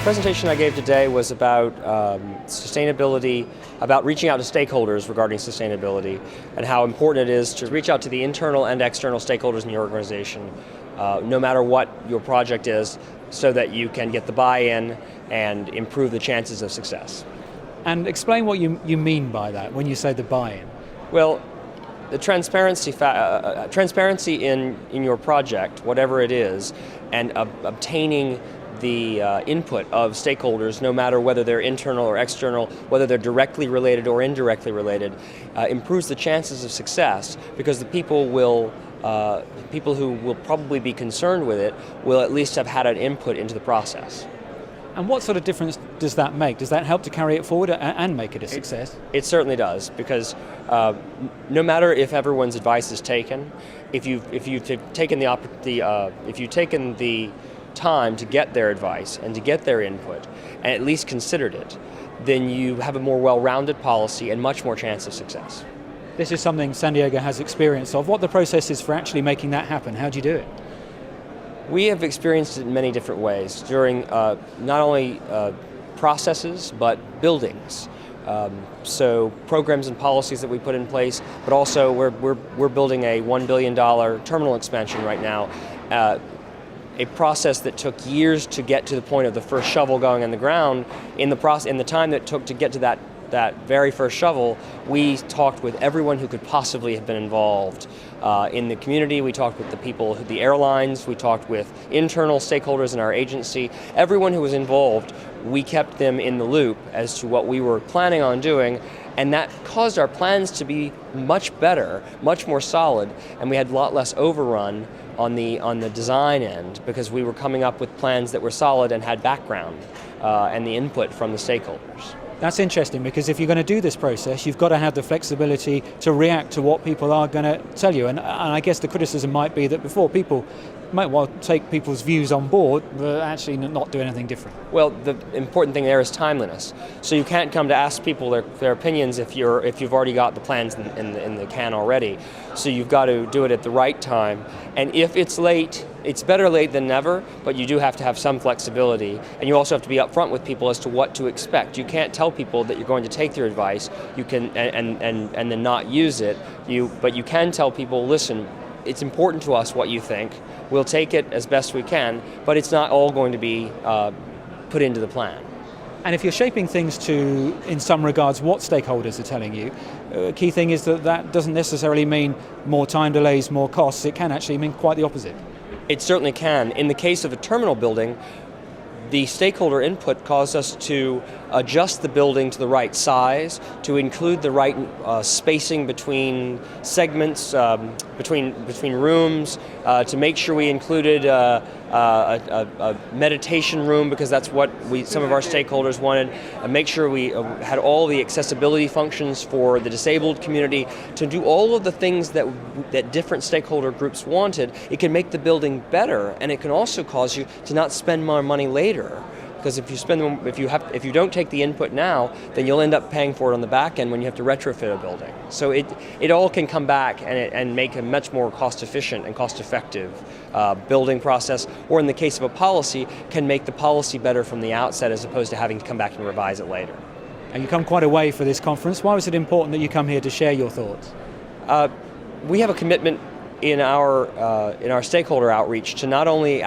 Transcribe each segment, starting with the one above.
presentation I gave today was about sustainability, about reaching out to stakeholders regarding sustainability, and how important it is to reach out to the internal and external stakeholders in your organization, no matter what your project is, so that you can get the buy-in and improve the chances of success. And explain what you mean by that when you say the buy-in. Well, the transparency in your project, whatever it is, and obtaining the input of stakeholders, no matter whether they're internal or external, whether they're directly related or indirectly related, improves the chances of success, because the people who will probably be concerned with it will at least have had an input into the process. And what sort of difference does that make? Does that help to carry it forward and make it a success? It certainly does, because no matter if everyone's advice is taken, if you've taken the time to get their advice and to get their input, and at least considered it, then you have a more well-rounded policy and much more chance of success. This is something San Diego has experience of. What the process is for actually making that happen? How do you do it? We have experienced it in many different ways during not only processes but buildings. So programs and policies that we put in place, but also we're building a $1 billion terminal expansion right now. A process that took years to get to the point of the first shovel going in the ground. In the time that it took to get to that very first shovel, we talked with everyone who could possibly have been involved. In the community, we talked with the people, the airlines, we talked with internal stakeholders in our agency. Everyone who was involved, we kept them in the loop as to what we were planning on doing, and that caused our plans to be much better, much more solid, and we had a lot less overrun on the design end, because we were coming up with plans that were solid and had background and the input from the stakeholders. That's interesting, because if you're going to do this process, you've got to have the flexibility to react to what people are going to tell you. And I guess the criticism might be that before, people might well take people's views on board, but actually not do anything different. Well, the important thing there is timeliness. So you can't come to ask people their opinions if you've already got the plans in the can already. So you've got to do it at the right time. And if it's late, it's better late than never, but you do have to have some flexibility. And you also have to be upfront with people as to what to expect. You can't tell people that you're going to take their advice, you can and then not use it. But you can tell people, listen, it's important to us what you think. We'll take it as best we can, but it's not all going to be put into the plan. And if you're shaping things to, in some regards, what stakeholders are telling you, a key thing is that doesn't necessarily mean more time delays, more costs. It can actually mean quite the opposite. It certainly can. In the case of a terminal building, the stakeholder input caused us to adjust the building to the right size, to include the right spacing between segments, between rooms, to make sure we included a meditation room, because that's what some of our stakeholders wanted, and make sure we had all the accessibility functions for the disabled community, to do all of the things that different stakeholder groups wanted. It can make the building better, and it can also cause you to not spend more money later. Because if you don't take the input now, then you'll end up paying for it on the back end when you have to retrofit a building. So it all can come back and make a much more cost-efficient and cost-effective building process, or in the case of a policy, can make the policy better from the outset as opposed to having to come back and revise it later. And you come quite a way for this conference. Why was it important that you come here to share your thoughts? We have a commitment in our stakeholder outreach to not only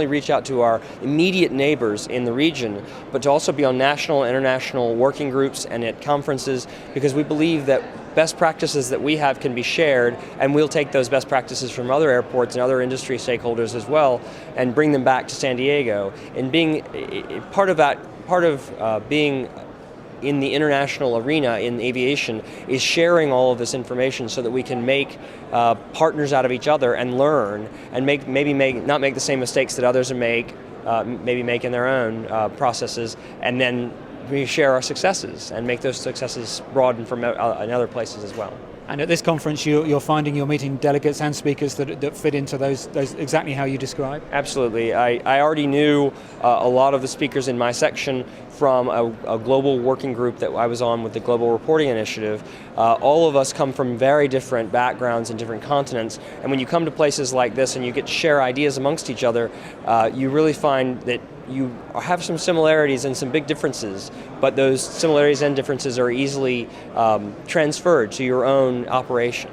reach out to our immediate neighbors in the region, but to also be on national and international working groups and at conferences, because we believe that best practices that we have can be shared, and we'll take those best practices from other airports and other industry stakeholders as well and bring them back to San Diego. And being part of being in the international arena in aviation is sharing all of this information so that we can make partners out of each other and learn, and not make the same mistakes that others make in their own processes, and then we share our successes and make those successes broaden from in other places as well. And at this conference, you're finding you're meeting delegates and speakers that fit into those exactly how you describe? Absolutely. I already knew a lot of the speakers in my section from a global working group that I was on with the Global Reporting Initiative. All of us come from very different backgrounds and different continents, and when you come to places like this and you get to share ideas amongst each other, you really find that you have some similarities and some big differences, but those similarities and differences are easily transferred to your own operation.